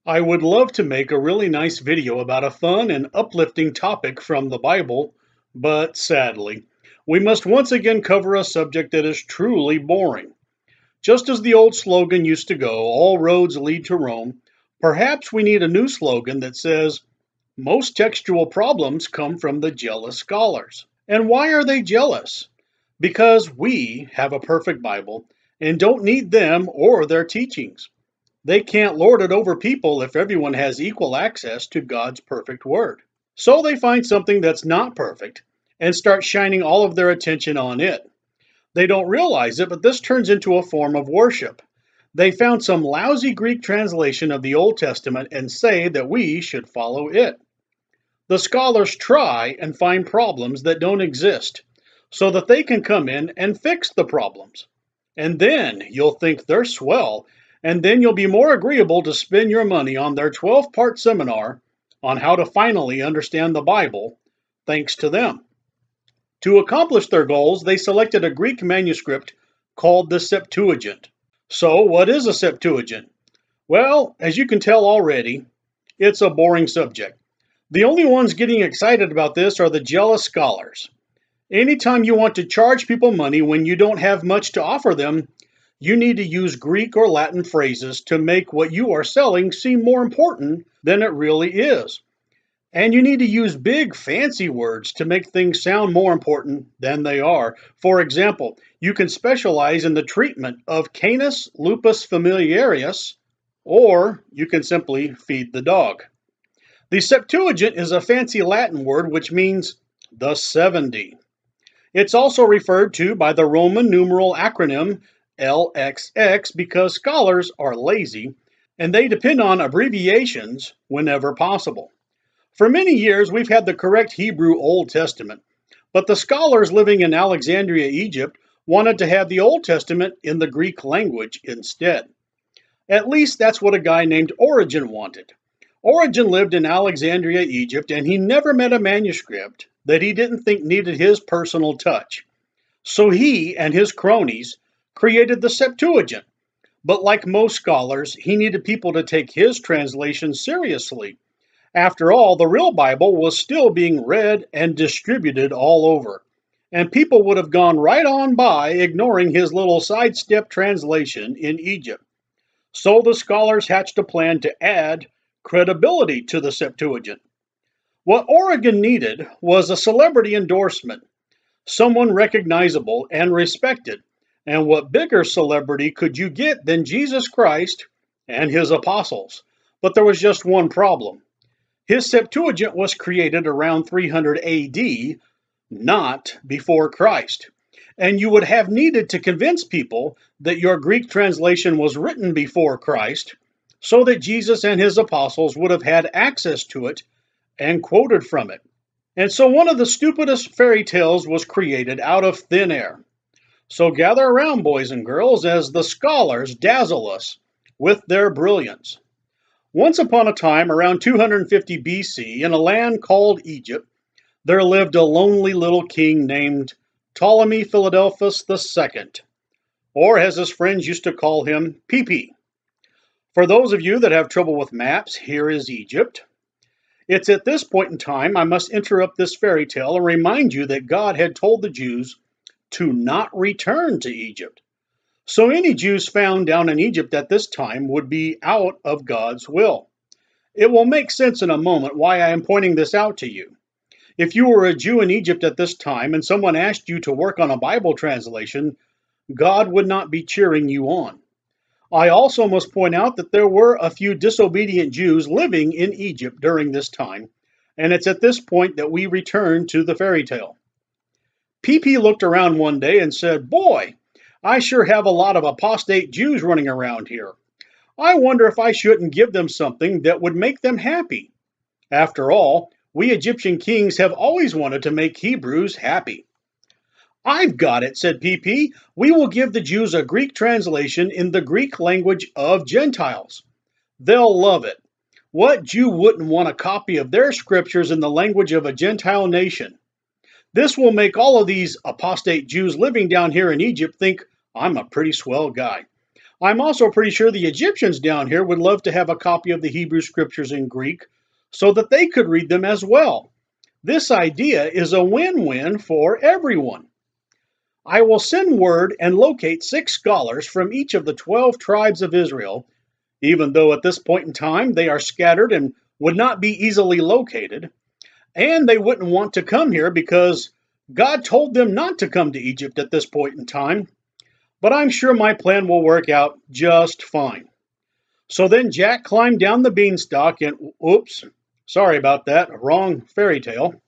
I would love to make a really nice video about a fun and uplifting topic from the Bible, but sadly, we must once again cover a subject that is truly boring. Just as the old slogan used to go, all roads lead to Rome, perhaps we need a new slogan that says, most textual problems come from the jealous scholars. And why are they jealous? Because we have a perfect Bible and don't need them or their teachings. They can't lord it over people if everyone has equal access to God's perfect word. So they find something that's not perfect and start shining all of their attention on it. They don't realize it, but this turns into a form of worship. They found some lousy Greek translation of the Old Testament and say that we should follow it. The scholars try and find problems that don't exist so that they can come in and fix the problems. And then you'll think they're swell, and then you'll be more agreeable to spend your money on their 12-part seminar on how to finally understand the Bible, thanks to them. To accomplish their goals, they selected a Greek manuscript called the Septuagint. So, what is a Septuagint? Well, as you can tell already, it's a boring subject. The only ones getting excited about this are the jealous scholars. Anytime you want to charge people money when you don't have much to offer them, you need to use Greek or Latin phrases to make what you are selling seem more important than it really is. And you need to use big, fancy words to make things sound more important than they are. For example, you can specialize in the treatment of Canis lupus familiaris, or you can simply feed the dog. The Septuagint is a fancy Latin word which means the 70. It's also referred to by the Roman numeral acronym LXX because scholars are lazy and they depend on abbreviations whenever possible. For many years, we've had the correct Hebrew Old Testament, but the scholars living in Alexandria, Egypt, wanted to have the Old Testament in the Greek language instead. At least that's what a guy named Origen wanted. Origen lived in Alexandria, Egypt, and he never met a manuscript that he didn't think needed his personal touch. So he and his cronies created the Septuagint. But like most scholars, he needed people to take his translation seriously. After all, the real Bible was still being read and distributed all over, and people would have gone right on by ignoring his little sidestep translation in Egypt. So the scholars hatched a plan to add credibility to the Septuagint. What Origen needed was a celebrity endorsement, someone recognizable and respected. And what bigger celebrity could you get than Jesus Christ and his apostles? But there was just one problem. His Septuagint was created around 300 AD, not before Christ. And you would have needed to convince people that your Greek translation was written before Christ so that Jesus and his apostles would have had access to it and quoted from it. And so one of the stupidest fairy tales was created out of thin air. So gather around, boys and girls, as the scholars dazzle us with their brilliance. Once upon a time, around 250 BC, in a land called Egypt, there lived a lonely little king named Ptolemy Philadelphus II, or as his friends used to call him, PP. For those of you that have trouble with maps, here is Egypt. It's at this point in time I must interrupt this fairy tale and remind you that God had told the Jews to not return to Egypt. So any Jews found down in Egypt at this time would be out of God's will. It will make sense in a moment why I am pointing this out to you. If you were a Jew in Egypt at this time and someone asked you to work on a Bible translation, God would not be cheering you on. I also must point out that there were a few disobedient Jews living in Egypt during this time, and it's at this point that we return to the fairy tale. PP looked around one day and said, "Boy, I sure have a lot of apostate Jews running around here. I wonder if I shouldn't give them something that would make them happy. After all, we Egyptian kings have always wanted to make Hebrews happy." "I've got it," said PP. "We will give the Jews a Greek translation in the Greek language of Gentiles. They'll love it. What Jew wouldn't want a copy of their scriptures in the language of a Gentile nation? This will make all of these apostate Jews living down here in Egypt think I'm a pretty swell guy. I'm also pretty sure the Egyptians down here would love to have a copy of the Hebrew scriptures in Greek so that they could read them as well. This idea is a win-win for everyone. I will send word and locate 6 scholars from each of the 12 tribes of Israel, even though at this point in time they are scattered and would not be easily located, and they wouldn't want to come here because God told them not to come to Egypt at this point in time. But I'm sure my plan will work out just fine. So then Jack climbed down the beanstalk and, oops, sorry about that, wrong fairy tale.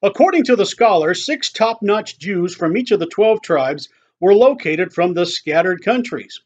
According to the scholars, 6 top-notch Jews from each of the 12 tribes were located from the scattered countries,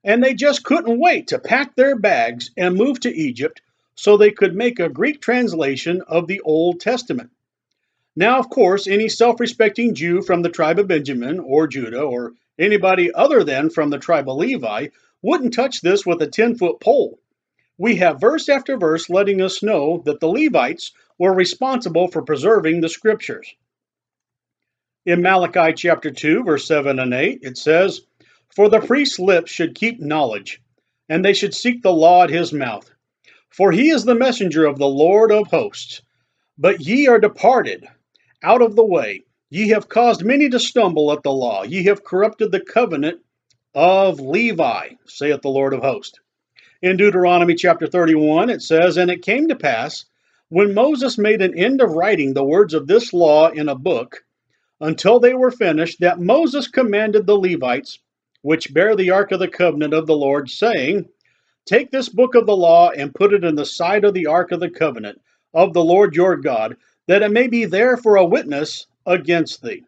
and they just couldn't wait to pack their bags and move to Egypt so they could make a Greek translation of the Old Testament. Now, of course, any self-respecting Jew from the tribe of Benjamin or Judah or anybody other than from the tribe of Levi wouldn't touch this with a 10-foot pole. We have verse after verse letting us know that the Levites were responsible for preserving the scriptures. In Malachi chapter 2, verse 7 and 8, it says, "For the priest's lips should keep knowledge, and they should seek the law at his mouth. For he is the messenger of the Lord of hosts. But ye are departed out of the way. Ye have caused many to stumble at the law. Ye have corrupted the covenant of Levi, saith the Lord of hosts." In Deuteronomy chapter 31, it says, "And it came to pass, when Moses made an end of writing the words of this law in a book, until they were finished, that Moses commanded the Levites, which bear the ark of the covenant of the Lord, saying, Take this book of the law and put it in the side of the ark of the covenant of the Lord your God, that it may be there for a witness against thee."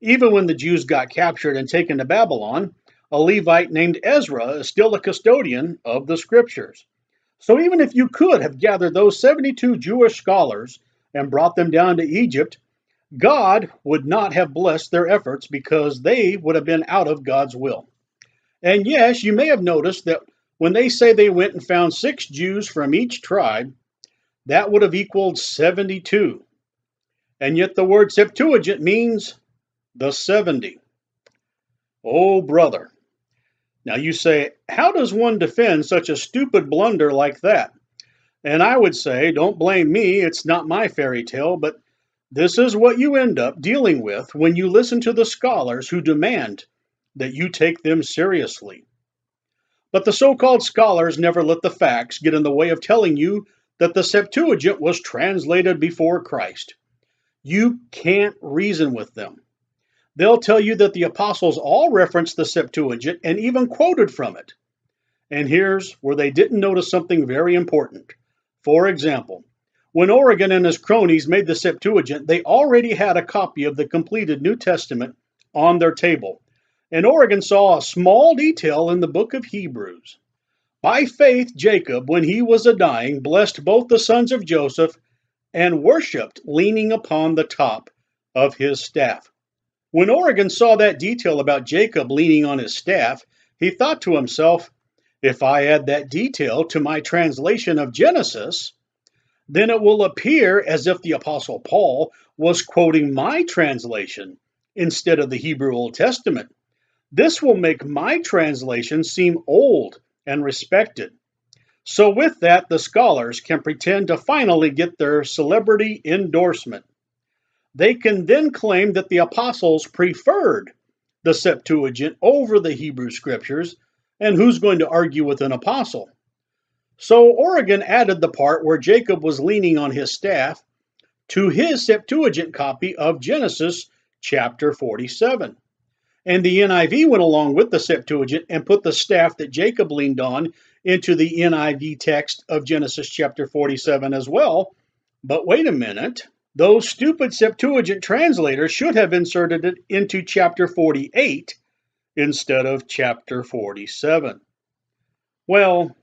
Even when the Jews got captured and taken to Babylon, a Levite named Ezra is still a custodian of the scriptures. So even if you could have gathered those 72 Jewish scholars and brought them down to Egypt, God would not have blessed their efforts because they would have been out of God's will. And yes, you may have noticed that when they say they went and found 6 Jews from each tribe, that would have equaled 72. And yet the word Septuagint means the 70. Oh, brother. Now you say, how does one defend such a stupid blunder like that? And I would say, don't blame me, it's not my fairy tale, but this is what you end up dealing with when you listen to the scholars who demand that you take them seriously. But the so-called scholars never let the facts get in the way of telling you that the Septuagint was translated before Christ. You can't reason with them. They'll tell you that the apostles all referenced the Septuagint and even quoted from it. And here's where they didn't notice something very important. For example, when Origen and his cronies made the Septuagint, they already had a copy of the completed New Testament on their table. And Origen saw a small detail in the book of Hebrews. By faith, Jacob, when he was a-dying, blessed both the sons of Joseph and worshipped, leaning upon the top of his staff. When Origen saw that detail about Jacob leaning on his staff, he thought to himself, if I add that detail to my translation of Genesis, then it will appear as if the Apostle Paul was quoting my translation instead of the Hebrew Old Testament. This will make my translation seem old and respected. So with that, the scholars can pretend to finally get their celebrity endorsement. They can then claim that the apostles preferred the Septuagint over the Hebrew scriptures, and who's going to argue with an apostle? So Origen added the part where Jacob was leaning on his staff to his Septuagint copy of Genesis chapter 47. And the NIV went along with the Septuagint and put the staff that Jacob leaned on into the NIV text of Genesis chapter 47 as well. But wait a minute. Those stupid Septuagint translators should have inserted it into chapter 48 instead of chapter 47. Well,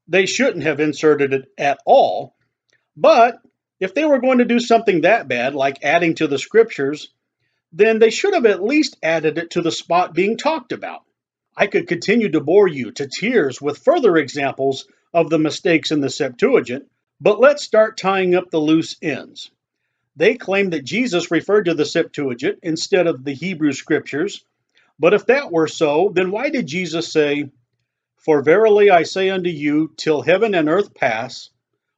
they shouldn't have inserted it at all, but if they were going to do something that bad, like adding to the scriptures, then they should have at least added it to the spot being talked about. I could continue to bore you to tears with further examples of the mistakes in the Septuagint, but let's start tying up the loose ends. They claim that Jesus referred to the Septuagint instead of the Hebrew scriptures, but if that were so, then why did Jesus say, For verily I say unto you, till heaven and earth pass,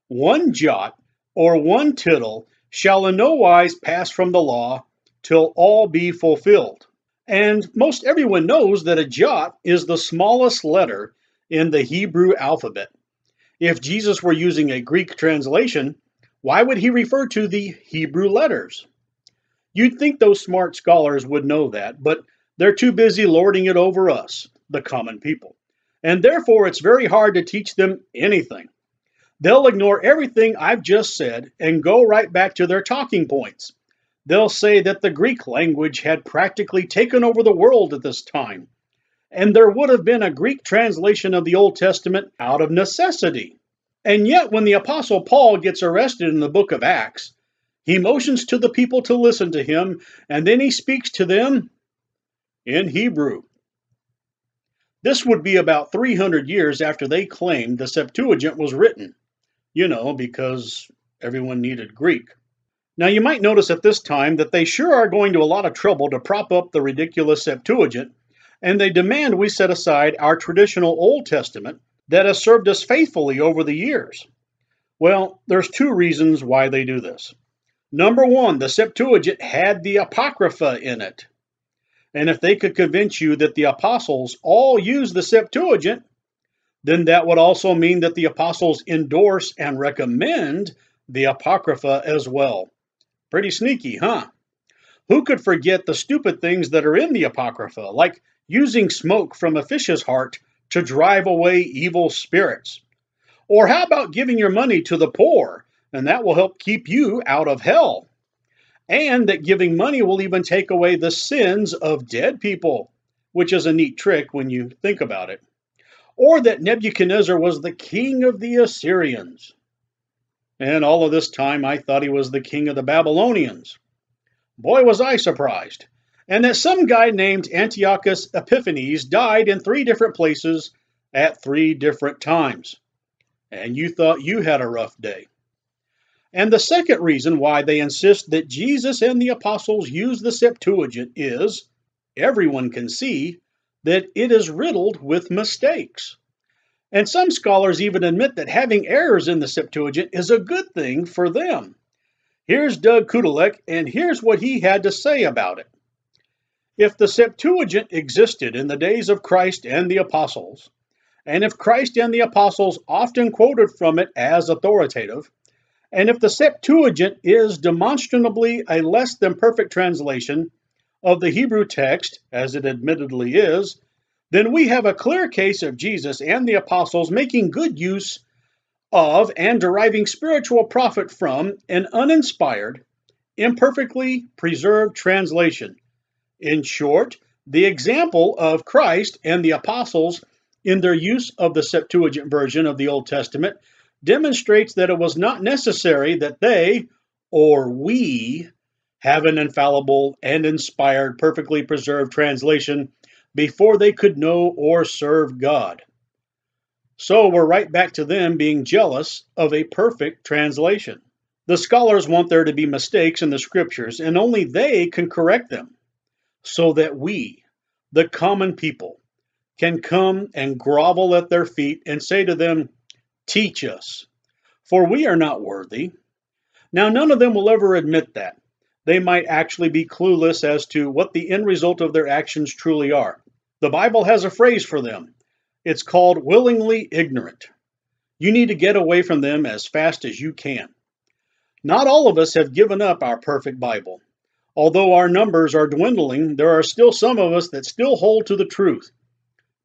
one jot or one tittle shall in no wise pass from the law, till all be fulfilled. And most everyone knows that a jot is the smallest letter in the Hebrew alphabet. If Jesus were using a Greek translation, why would he refer to the Hebrew letters? You'd think those smart scholars would know that, but they're too busy lording it over us, the common people. And therefore, it's very hard to teach them anything. They'll ignore everything I've just said and go right back to their talking points. They'll say that the Greek language had practically taken over the world at this time, and there would have been a Greek translation of the Old Testament out of necessity. And yet, when the Apostle Paul gets arrested in the book of Acts, he motions to the people to listen to him, and then he speaks to them in Hebrew. This would be about 300 years after they claimed the Septuagint was written, because everyone needed Greek. Now, you might notice at this time that they sure are going to a lot of trouble to prop up the ridiculous Septuagint, and they demand we set aside our traditional Old Testament that has served us faithfully over the years. Well, there's two reasons why they do this. Number one, the Septuagint had the Apocrypha in it. And if they could convince you that the apostles all used the Septuagint, then that would also mean that the apostles endorse and recommend the Apocrypha as well. Pretty sneaky, huh? Who could forget the stupid things that are in the Apocrypha, like using smoke from a fish's heart to drive away evil spirits? Or how about giving your money to the poor, and that will help keep you out of hell? And that giving money will even take away the sins of dead people, which is a neat trick when you think about it. Or that Nebuchadnezzar was the king of the Assyrians. And all of this time I thought he was the king of the Babylonians. Boy, was I surprised. And that some guy named Antiochus Epiphanes died in 3 different places at 3 different times. And you thought you had a rough day. And the second reason why they insist that Jesus and the apostles use the Septuagint is everyone can see that it is riddled with mistakes. And some scholars even admit that having errors in the Septuagint is a good thing for them. Here's Doug Kudelek, and here's what he had to say about it. If the Septuagint existed in the days of Christ and the apostles, and if Christ and the apostles often quoted from it as authoritative, and if the Septuagint is demonstrably a less than perfect translation of the Hebrew text, as it admittedly is, then we have a clear case of Jesus and the apostles making good use of and deriving spiritual profit from an uninspired, imperfectly preserved translation. In short, the example of Christ and the apostles in their use of the Septuagint version of the Old Testament demonstrates that it was not necessary that they, or we, have an infallible and inspired, perfectly preserved translation before they could know or serve God. So we're right back to them being jealous of a perfect translation. The scholars want there to be mistakes in the scriptures, and only they can correct them, so that we, the common people, can come and grovel at their feet and say to them, "Teach us, for we are not worthy." Now, none of them will ever admit that. They might actually be clueless as to what the end result of their actions truly are. The Bible has a phrase for them. It's called willingly ignorant. You need to get away from them as fast as you can. Not all of us have given up our perfect Bible. Although our numbers are dwindling, there are still some of us that still hold to the truth.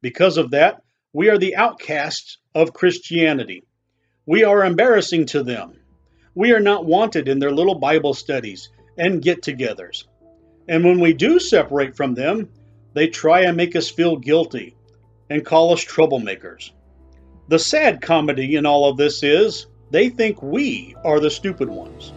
Because of that, we are the outcasts of Christianity. We are embarrassing to them. We are not wanted in their little Bible studies and get-togethers. And when we do separate from them, they try and make us feel guilty and call us troublemakers. The sad comedy in all of this is they think we are the stupid ones.